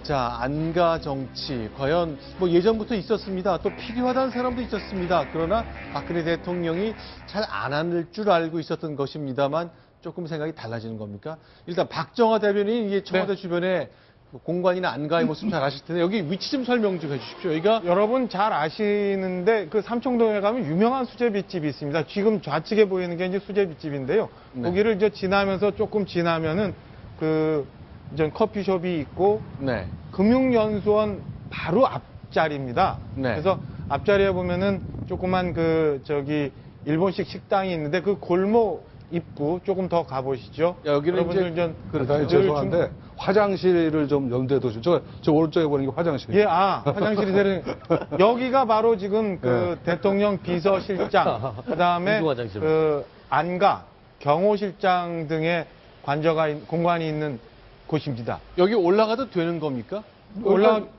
자, 안가 정치. 과연 뭐 예전부터 있었습니다. 또 필요하다는 사람도 있었습니다. 그러나 박근혜 대통령이 잘 안 할 줄 알고 있었던 것입니다만 조금 생각이 달라지는 겁니까? 일단 박정화 대변인이 이게 청와대 주변에 공관이나 안가의 모습 잘 아실 텐데 여기 위치 좀 설명 좀 해주십시오. 여기가 여러분 잘 아시는데 그 삼청동에 가면 유명한 수제비집이 있습니다. 지금 좌측에 보이는 게 이제 수제비집인데요. 네. 거기를 이제 지나면서 조금 지나면은 그 이제 커피숍이 있고 네. 금융연수원 바로 앞자리입니다. 네. 그래서 앞자리에 보면은 조그만 그 저기 일본식 식당이 있는데 그 골목 입구 조금 더 가보시죠. 여기는 여러분들 이제 그러니까 죄송한데 화장실을 좀 염두에 두시죠. 저 오른쪽에 보는 게 화장실. 예, 화장실이 되는 여기가 바로 지금 그 대통령 비서실장, 그다음에 화장실. 그 안가, 경호실장 등의 공간이 있는 곳입니다. 여기 올라가도 되는 겁니까?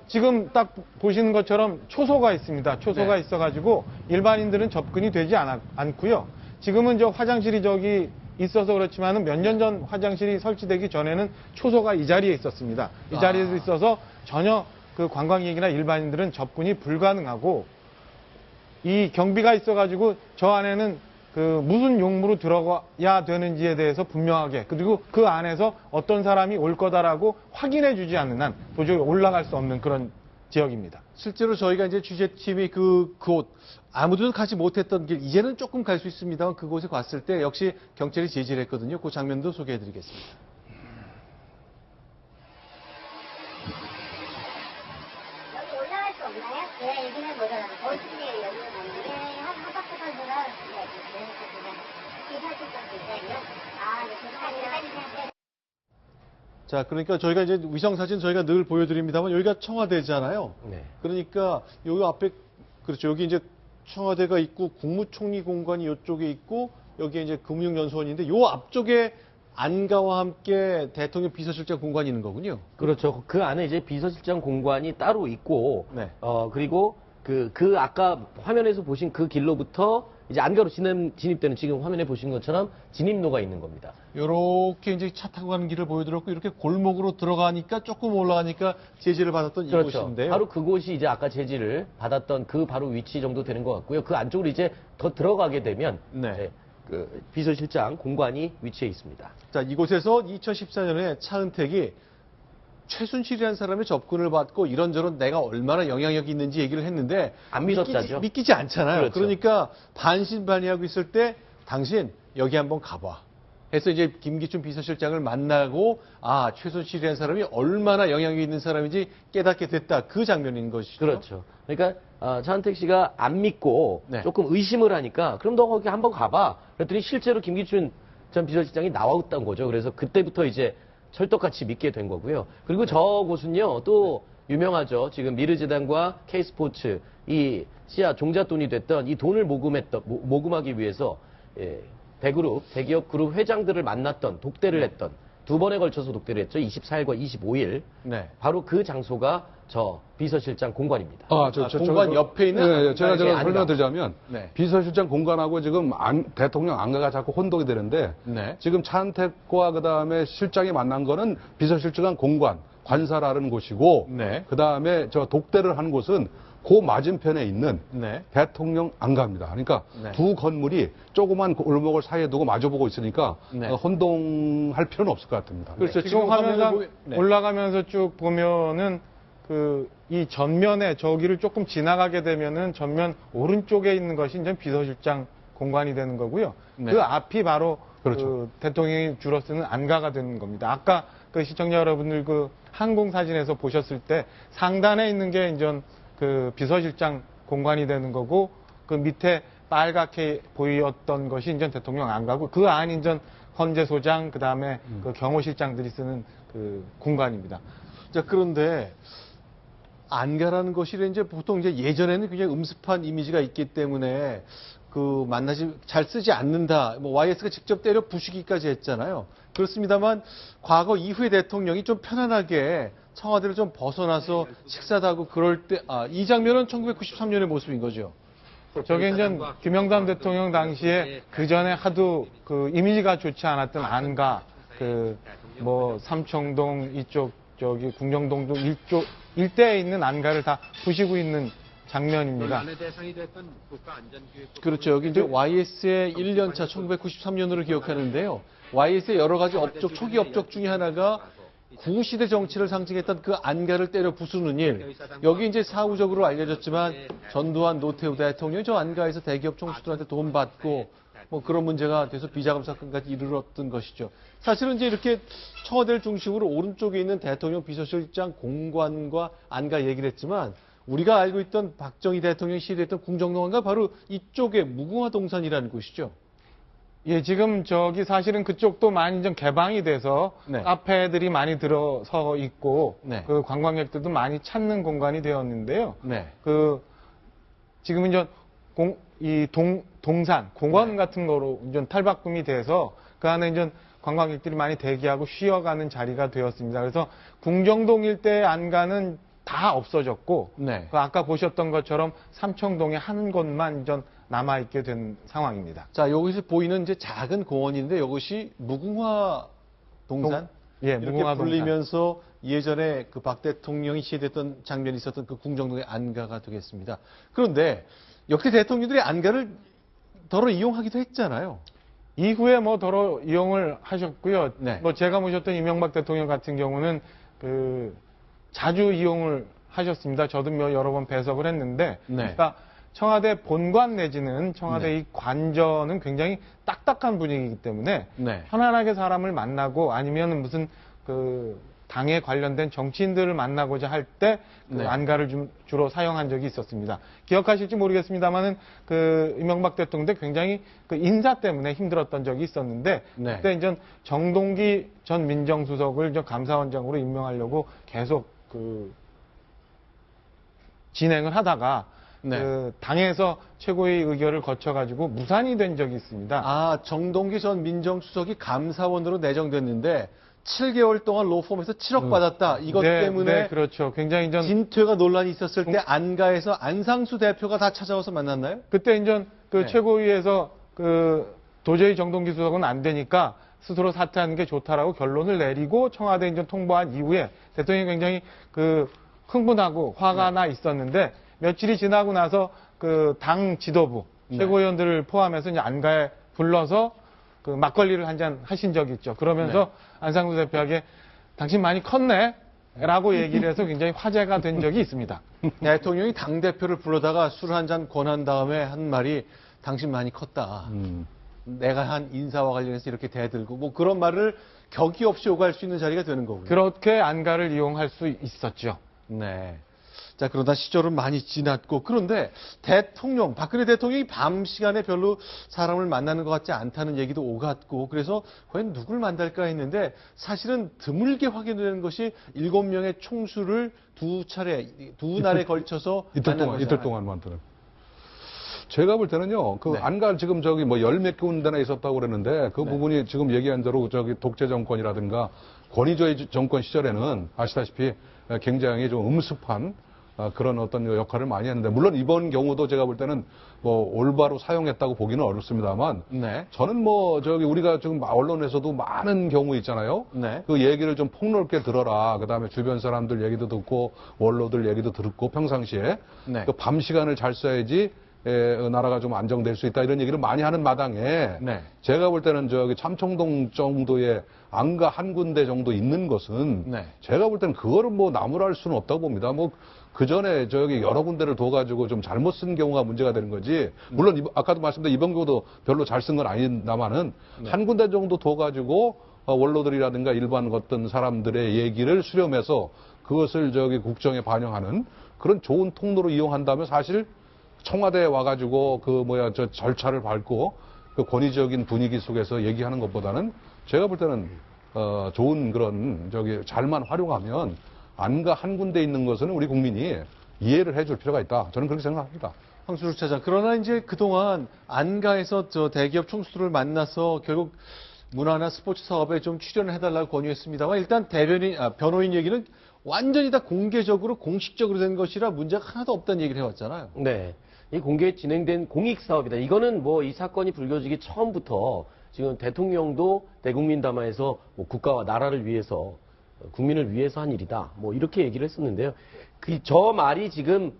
지금 딱 보시는 것처럼 초소가 있습니다. 초소가 네. 있어가지고 일반인들은 접근이 되지 않고요. 지금은 저 화장실이 저기 있어서 그렇지만은 몇 년 전 화장실이 설치되기 전에는 초소가 이 자리에 있었습니다. 이 자리에 있어서 전혀 그 관광객이나 일반인들은 접근이 불가능하고 이 경비가 있어가지고 저 안에는 그 무슨 용무로 들어가야 되는지에 대해서 분명하게 그리고 그 안에서 어떤 사람이 올 거다라고 확인해 주지 않는 한 도저히 올라갈 수 없는 그런 지역입니다. 실제로 저희가 이제 취재팀이 그곳 아무도 가지 못했던 길 이제는 조금 갈 수 있습니다만 그곳에 갔을 때 역시 경찰이 제지를 했거든요. 그 장면도 소개해 드리겠습니다. 여기 올라갈 수 없나요? 네, 여기는 못 올라가요. 어떻게 여기로 가는데 한 바퀴 돌다가 기사실장도 있어요. 네, 자, 그러니까 저희가 이제 위성사진 저희가 늘 보여드립니다만 여기가 청와대잖아요. 네. 그러니까 여기 앞에 그렇죠. 여기 이제 청와대가 있고 국무총리 공관이 이쪽에 있고 여기에 이제 금융연수원인데 요 앞쪽에 안가와 함께 대통령 비서실장 공관이 있는 거군요. 그렇죠. 그 안에 이제 비서실장 공관이 따로 있고, 네. 그리고 그 아까 화면에서 보신 그 길로부터 이제 안가로 진입되는 지금 화면에 보신 것처럼 진입로가 있는 겁니다. 요렇게 이제 차 타고 가는 길을 보여드렸고 이렇게 골목으로 들어가니까 조금 올라가니까 제지를 받았던 그렇죠. 이곳인데요. 바로 그곳이 이제 아까 제지를 받았던 그 바로 위치 정도 되는 것 같고요. 그 안쪽으로 이제 더 들어가게 되면 네. 이제 그 비서실장 공관이 위치해 있습니다. 자, 이곳에서 2014년에 차은택이 최순실이라는 사람의 접근을 받고 이런저런 내가 얼마나 영향력이 있는지 얘기를 했는데 안 믿었다죠. 믿기지 않잖아요. 그렇죠. 그러니까 반신반의하고 있을 때 당신 여기 한번 가봐. 해서 이제 김기춘 비서실장을 만나고 최순실이라는 사람이 얼마나 영향이 있는 사람인지 깨닫게 됐다. 그 장면인 것이죠. 그렇죠. 그러니까 차은택 씨가 안 믿고 네. 조금 의심을 하니까 그럼 너 거기 한번 가봐. 그랬더니 실제로 김기춘 전 비서실장이 나왔던 거죠. 그래서 그때부터 이제 철떡같이 믿게 된 거고요. 그리고 저곳은요 또 유명하죠. 지금 미르재단과 K스포츠 이 시아 종잣돈이 됐던 이 돈을 모금하기 위해서 대기업 그룹 회장들을 만났던 독대를 했던 두 번에 걸쳐서 독대를 했죠. 24일과 25일. 네. 바로 그 장소가 저 비서실장 공관입니다. 공관 옆에 있는 제가 안가. 설명드리자면 네. 비서실장 공관하고 지금 대통령 안가가 자꾸 혼동이 되는데 네. 지금 차은택과 그다음에 실장이 만난 거는 비서실장 공관 관사라는 곳이고 네. 그다음에 저 독대를 한 곳은 그 맞은편에 있는 네. 대통령 안가입니다. 그러니까 네. 두 건물이 조그만 골목을 사이에 두고 마주보고 있으니까 네. 혼동할 필요는 없을 것 같습니다. 그렇죠. 지금 화면상 네. 올라가면서 쭉 보면은 이 전면에 저기를 조금 지나가게 되면은 전면 오른쪽에 있는 것이 이제 비서실장 공간이 되는 거고요. 네. 그 앞이 바로 그렇죠. 그 대통령이 주로 쓰는 안가가 되는 겁니다. 아까 그 시청자 여러분들 그 항공 사진에서 보셨을 때 상단에 있는 게 이제 그 비서실장 공간이 되는 거고 그 밑에 빨갛게 보였던 것이 이제 대통령 안가고 그 안이 이제 헌재소장 그다음에 그 경호실장들이 쓰는 그 공간입니다. 자, 그런데 안가라는 것이 이제 보통 이제 예전에는 그냥 음습한 이미지가 있기 때문에 그 잘 쓰지 않는다. 뭐 YS가 직접 때려 부수기까지 했잖아요. 그렇습니다만 과거 이후에 대통령이 좀 편안하게 청와대를 좀 벗어나서 식사도 하고 그럴 때 이 장면은 1993년의 모습인 거죠. 저게 이제 김영삼 대통령 당시에 그 전에 하도 그 이미지가 좋지 않았던 안가 그 뭐 삼청동 이쪽 저기 궁정동 일쪽 일대에 있는 안가를 다 부시고 있는 장면입니다. 그렇죠. 여기 이제 YS의 1년차 1993년으로 기억하는데요. YS의 여러 가지 업적, 초기 업적 중에 하나가 구시대 정치를 상징했던 그 안가를 때려 부수는 일. 여기 이제 사후적으로 알려졌지만 전두환 노태우 대통령이 저 안가에서 대기업 총수들한테 돈 받고 뭐 그런 문제가 돼서 비자금 사건까지 이르렀던 것이죠. 사실은 이제 이렇게 청와대를 중심으로 오른쪽에 있는 대통령 비서실장 공관과 안가 얘기를 했지만 우리가 알고 있던 박정희 대통령이 시대했던 궁정동안과 바로 이쪽에 무궁화 동산이라는 곳이죠. 예, 지금 저기 사실은 그쪽도 많이 좀 개방이 돼서 네. 카페들이 많이 들어서 있고 네. 그 관광객들도 많이 찾는 공간이 되었는데요. 네. 그 지금은 이제 동산 공원 같은 거로 이제 탈바꿈이 돼서 그 안에 이제 관광객들이 많이 대기하고 쉬어가는 자리가 되었습니다. 그래서 궁정동 일대 안가는 다 없어졌고 네. 그 아까 보셨던 것처럼 삼청동에 한 곳만 이제 남아 있게 된 상황입니다. 자, 여기서 보이는 이제 작은 공원인데 이것이 무궁화 동산? 예, 이렇게 무궁화 동산. 불리면서 예전에 그 박 대통령이 시해됐던 장면이 있었던 그 궁정동의 안가가 되겠습니다. 그런데 역대 대통령들이 안가를 더러 이용하기도 했잖아요. 이후에 뭐 더러 이용을 하셨고요. 네. 뭐 제가 모셨던 이명박 대통령 같은 경우는 그 자주 이용을 하셨습니다. 저도 여러 번 배석을 했는데, 네. 그러니까 청와대 본관 내지는 청와대 네. 이 관저는 굉장히 딱딱한 분위기이기 때문에 네. 편안하게 사람을 만나고 아니면 무슨 그 당에 관련된 정치인들을 만나고자 할 때 그 네. 안가를 좀 주로 사용한 적이 있었습니다. 기억하실지 모르겠습니다만은 그 이명박 대통령 때 굉장히 그 인사 때문에 힘들었던 적이 있었는데 네. 그때 이제 정동기 전 민정수석을 이제 감사원장으로 임명하려고 계속 그 진행을 하다가 네. 그 당에서 최고의 의결을 거쳐가지고 무산이 된 적이 있습니다. 아, 정동기 전 민정수석이 감사원으로 내정됐는데 7개월 동안 로펌에서 7억 받았다. 이것 때문에 네, 그렇죠. 굉장히 진퇴가 논란이 있었을 때 안가에서 안상수 대표가 다 찾아와서 만났나요? 그때 이제 그 네. 최고위에서 그 도저히 정동기 수석은 안 되니까 스스로 사퇴하는 게 좋다라고 결론을 내리고 청와대 이제 통보한 이후에 대통령이 굉장히 그 흥분하고 화가 나 있었는데 며칠이 지나고 나서 그 당 지도부 네. 최고위원들을 포함해서 이제 안가에 불러서 그 막걸리를 한 잔 하신 적이 있죠. 그러면서 안상수 대표에게 당신 많이 컸네? 라고 얘기를 해서 굉장히 화제가 된 적이 있습니다. 대통령이 당대표를 불러다가 술 한 잔 권한 다음에 한 말이 당신 많이 컸다. 내가 한 인사와 관련해서 이렇게 대들고 뭐 그런 말을 격이 없이 오갈 수 있는 자리가 되는 거고요. 그렇게 안가를 이용할 수 있었죠. 네. 자, 그러다 시절은 많이 지났고, 그런데 대통령, 박근혜 대통령이 밤 시간에 별로 사람을 만나는 것 같지 않다는 얘기도 오갔고, 그래서 과연 누굴 만날까 했는데, 사실은 드물게 확인되는 것이 7명의 총수를 두 날에 걸쳐서 이틀 동안 만드는. 제가 볼 때는요, 그 네. 안가 지금 저기 뭐 열 몇 개 군데나 있었다고 그랬는데 그 부분이 지금 얘기한 대로 저기 독재 정권이라든가 권위주의 정권 시절에는 아시다시피 굉장히 좀 음습한 그런 어떤 역할을 많이 했는데 물론 이번 경우도 제가 볼 때는 뭐 올바로 사용했다고 보기는 어렵습니다만 네. 저는 뭐 저기 우리가 지금 언론에서도 많은 경우 있잖아요. 네. 그 얘기를 좀 폭넓게 들어라. 그다음에 주변 사람들 얘기도 듣고 원로들 얘기도 듣고 평상시에 네. 그 밤 시간을 잘 써야지 나라가 좀 안정될 수 있다 이런 얘기를 많이 하는 마당에 네. 제가 볼 때는 저기 참청동 정도의 안가 한 군데 정도 있는 것은 네. 제가 볼 때는 그거를 뭐 나무랄 수는 없다고 봅니다. 뭐 그 전에 저기 여러 군데를 둬가지고 좀 잘못 쓴 경우가 문제가 되는 거지. 물론 아까도 말씀드린 이번 경우도 별로 잘 쓴 건 아닙니다만은 한 군데 정도 둬가지고 원로들이라든가 일반 어떤 사람들의 얘기를 수렴해서 그것을 저기 국정에 반영하는 그런 좋은 통로로 이용한다면 사실 청와대에 와가지고 저 절차를 밟고 그 권위적인 분위기 속에서 얘기하는 것보다는 제가 볼 때는 좋은 그런 저기 잘만 활용하면 안가 한 군데 있는 것은 우리 국민이 이해를 해줄 필요가 있다. 저는 그렇게 생각합니다. 황수석 차장. 그러나 이제 그동안 안가에서 저 대기업 총수들을 만나서 결국 문화나 스포츠 사업에 좀 출연을 해달라고 권유했습니다만 일단 변호인 얘기는 완전히 다 공개적으로 공식적으로 된 것이라 문제가 하나도 없다는 얘기를 해왔잖아요. 네. 이 공개에 진행된 공익 사업이다. 이거는 뭐 이 사건이 불거지기 처음부터 지금 대통령도 대국민 담화에서 뭐 국가와 나라를 위해서 국민을 위해서 한 일이다. 뭐 이렇게 얘기를 했었는데요. 저 말이 지금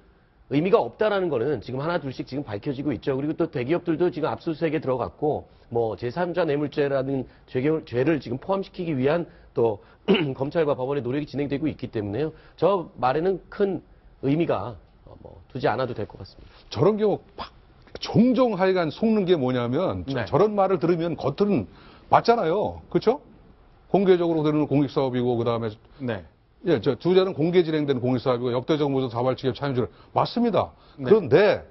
의미가 없다라는 거는 지금 하나 둘씩 지금 밝혀지고 있죠. 그리고 또 대기업들도 지금 압수수색에 들어갔고 뭐 제3자 뇌물죄라는 죄를 지금 포함시키기 위한 또 검찰과 법원의 노력이 진행되고 있기 때문에요. 저 말에는 큰 의미가 뭐 두지 않아도 될 것 같습니다. 저런 경우 종종 하여간 속는 게 뭐냐면 네. 저런 말을 들으면 겉은 맞잖아요. 그렇죠? 공개적으로 들으는 공익사업이고 그다음에 네. 예, 저 주제는 공개 진행된 공익사업이고 역대적 무슨 자발적인 참여주를 맞습니다. 네. 그런데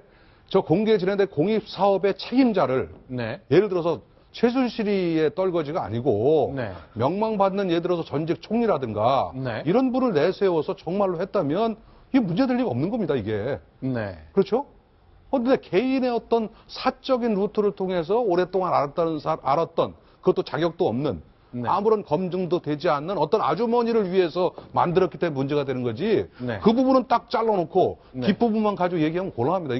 저 공개 진행된 공익사업의 책임자를 네. 예를 들어서 최순실이의 떨거지가 아니고 네. 명망받는 예를 들어서 전직 총리라든가 네. 이런 분을 내세워서 정말로 했다면 이게 문제될 리가 없는 겁니다. 이게. 네. 그렇죠? 그런데 개인의 어떤 사적인 루트를 통해서 오랫동안 알았던 그것도 자격도 없는 네. 아무런 검증도 되지 않는 어떤 아주머니를 위해서 만들었기 때문에 문제가 되는 거지. 네. 그 부분은 딱 잘라놓고 네. 뒷부분만 뒷부분만 가지고 얘기하면 곤란합니다.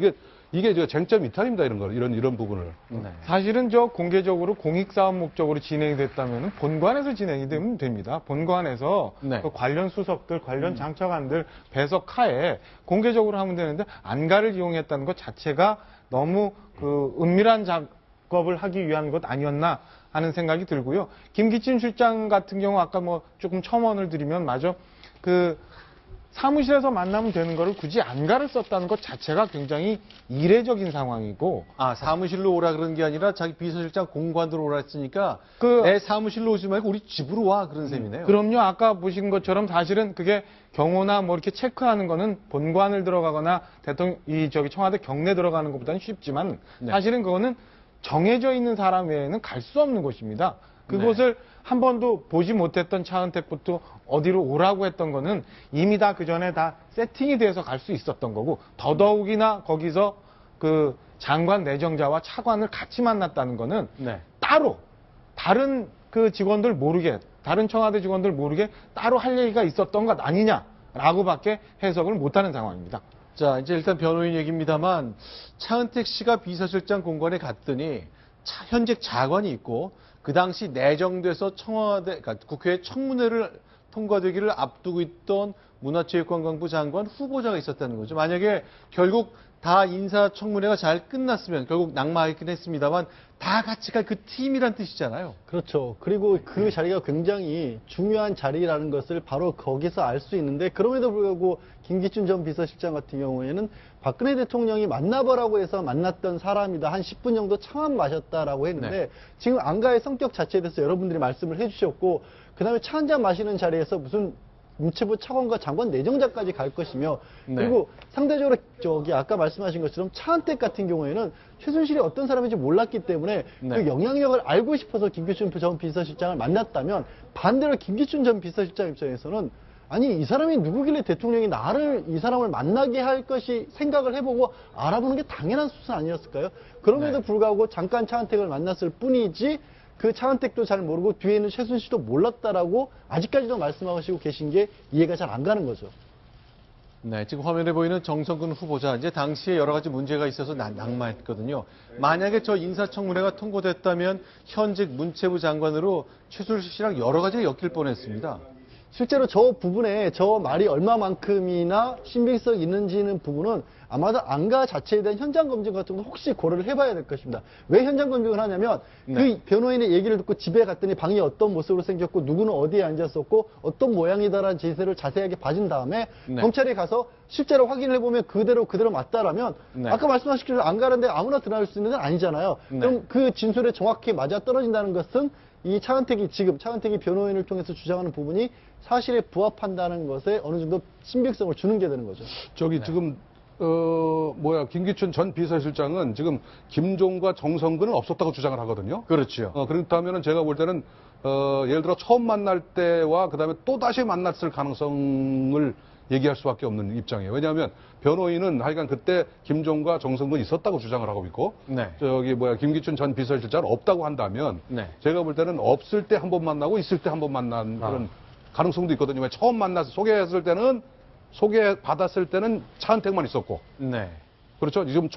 이게 저 쟁점 이탈입니다. 이런 거 이런 부분을. 네. 사실은 저 공개적으로 공익사업 목적으로 진행이 됐다면 본관에서 진행이 되면 됩니다. 본관에서 네. 그 관련 수석들, 관련 장차관들 배석하에 공개적으로 하면 되는데 안가를 이용했다는 것 자체가 너무 그 은밀한 작업을 하기 위한 것 아니었나 하는 생각이 들고요. 김기춘 실장 같은 경우 아까 뭐 조금 첨언을 드리면 그 사무실에서 만나면 되는 거를 굳이 안가를 썼다는 것 자체가 굉장히 이례적인 상황이고 아, 사무실로 오라 그런 게 아니라 자기 비서실장 공관으로 오라 했으니까 그- 내 사무실로 오지 말고 우리 집으로 와 그런 셈이네요. 그럼요. 아까 보신 것처럼 사실은 그게 경호나 뭐 이렇게 체크하는 거는 본관을 들어가거나 청와대 경내 들어가는 것보다는 쉽지만 네. 사실은 그거는 정해져 있는 사람 외에는 갈 수 없는 곳입니다. 그곳을 한 번도 보지 못했던 차은택부터 어디로 오라고 했던 거는 이미 다 그 전에 다 세팅이 돼서 갈 수 있었던 거고 더더욱이나 거기서 그 장관 내정자와 차관을 같이 만났다는 거는 네. 따로 다른 그 직원들 모르게 다른 청와대 직원들 모르게 따로 할 얘기가 있었던 것 아니냐라고밖에 해석을 못하는 상황입니다. 자, 이제 일단 변호인 얘기입니다만 차은택 씨가 비서실장 공관에 갔더니 현재 차관이 있고 그 당시 내정돼서 그러니까 국회 청문회를 통과되기를 앞두고 있던 문화체육관광부 장관 후보자가 있었다는 거죠. 만약에 결국 다 인사청문회가 잘 끝났으면 결국 낙마하긴 했습니다만 다 같이 갈 그 팀이란 뜻이잖아요. 그렇죠. 그리고 그 자리가 굉장히 중요한 자리라는 것을 바로 거기서 알 수 있는데 그럼에도 불구하고 김기춘 전 비서실장 같은 경우에는 박근혜 대통령이 만나보라고 해서 만났던 사람이다. 한 10분 정도 차만 마셨다라고 했는데 네. 지금 안가의 성격 자체에 대해서 여러분들이 말씀을 해주셨고 그다음에 차 한 잔 마시는 자리에서 무슨 문체부 차관과 장관 내정자까지 갈 것이며 네. 그리고 상대적으로 아까 말씀하신 것처럼 차은택 같은 경우에는 최순실이 어떤 사람인지 몰랐기 때문에 네. 그 영향력을 알고 싶어서 김기춘 전 비서실장을 만났다면 반대로 김기춘 전 비서실장 입장에서는 아니 이 사람이 누구길래 대통령이 이 사람을 만나게 할 것이 생각을 해보고 알아보는 게 당연한 수순 아니었을까요? 그럼에도 네. 불구하고 잠깐 차은택을 만났을 뿐이지 그 차은택도 잘 모르고 뒤에 있는 최순실도 몰랐다라고 아직까지도 말씀하시고 계신 게 이해가 잘 안 가는 거죠. 네, 지금 화면에 보이는 정성근 후보자, 이제 당시에 여러 가지 문제가 있어서 낙마했거든요. 만약에 저 인사청문회가 통과됐다면 현직 문체부 장관으로 최순실 씨랑 여러 가지가 엮일 뻔했습니다. 실제로 저 부분에 저 말이 얼마만큼이나 신빙성이 있는지는 부분은 아마도 안가 자체에 대한 현장 검증 같은 거 혹시 고려를 해봐야 될 것입니다. 왜 현장 검증을 하냐면 네. 그 변호인의 얘기를 듣고 집에 갔더니 방이 어떤 모습으로 생겼고 누구는 어디에 앉았었고 어떤 모양이다라는 제세를 자세하게 봐준 다음에 네. 검찰에 가서 실제로 확인을 해보면 그대로 맞다라면 네. 아까 말씀하신 안 가는데 아무나 들어갈 수 있는 데는 아니잖아요. 네. 그럼 그 진술에 정확히 맞아 떨어진다는 것은 이 차은택이 변호인을 통해서 주장하는 부분이 사실에 부합한다는 것에 어느 정도 신빙성을 주는 게 되는 거죠. 지금 김기춘 전 비서실장은 지금 김종과 정성근은 없었다고 주장을 하거든요. 그렇죠. 그렇다면은 제가 볼 때는 예를 들어 처음 만날 때와 그다음에 또 다시 만났을 가능성을 얘기할 수밖에 없는 입장이에요. 왜냐하면 변호인은 하여간 그때 김종과 정성근 있었다고 주장을 하고 있고 네. 김기춘 전 비서실장은 없다고 한다면 네. 제가 볼 때는 없을 때 한 번 만나고 있을 때 한 번 만난 그런 가능성도 있거든요. 왜 처음 만나서 소개받았을 때는 차은택만 있었고 네. 그렇죠. 지금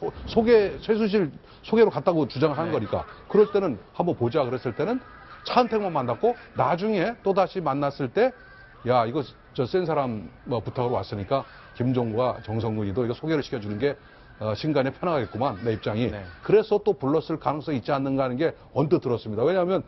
최순실 소개로 갔다고 주장하는 거니까. 그럴 때는 한번 보자 그랬을 때는 차은택만 만났고 나중에 또다시 만났을 때 야, 이거 저 센 사람 뭐 부탁으로 왔으니까 김종과 정성근이도 이거 소개를 시켜주는 게 신간에 편하겠구만, 내 입장이. 네. 그래서 또 불렀을 가능성이 있지 않는가 하는 게 언뜻 들었습니다. 왜냐하면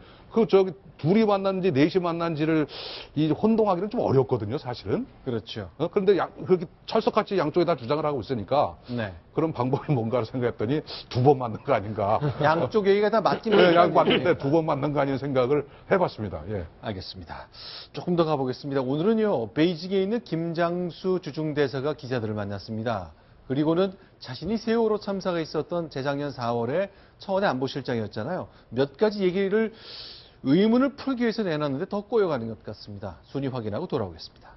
둘이 만났는지 넷이 만난지를 이 혼동하기는 좀 어렵거든요, 사실은. 그렇죠. 그런데 그렇게 철석같이 양쪽에 다 주장을 하고 있으니까 네. 그런 방법이 뭔가를 생각했더니 2번 맞는 거 아닌가. 양쪽 얘기가 다 맞긴 네, 양 해요. 맞는데 2번 맞는 거 아닌 생각을 해봤습니다. 예. 알겠습니다. 조금 더 가보겠습니다. 오늘은요, 베이징에 있는 김장수 주중대사가 기자들을 만났습니다. 그리고는 자신이 세월호 참사가 있었던 재작년 4월에 청와대 안보실장이었잖아요. 몇 가지 얘기를 의문을 풀기 위해서 내놨는데 더 꼬여가는 것 같습니다. 순위 확인하고 돌아오겠습니다.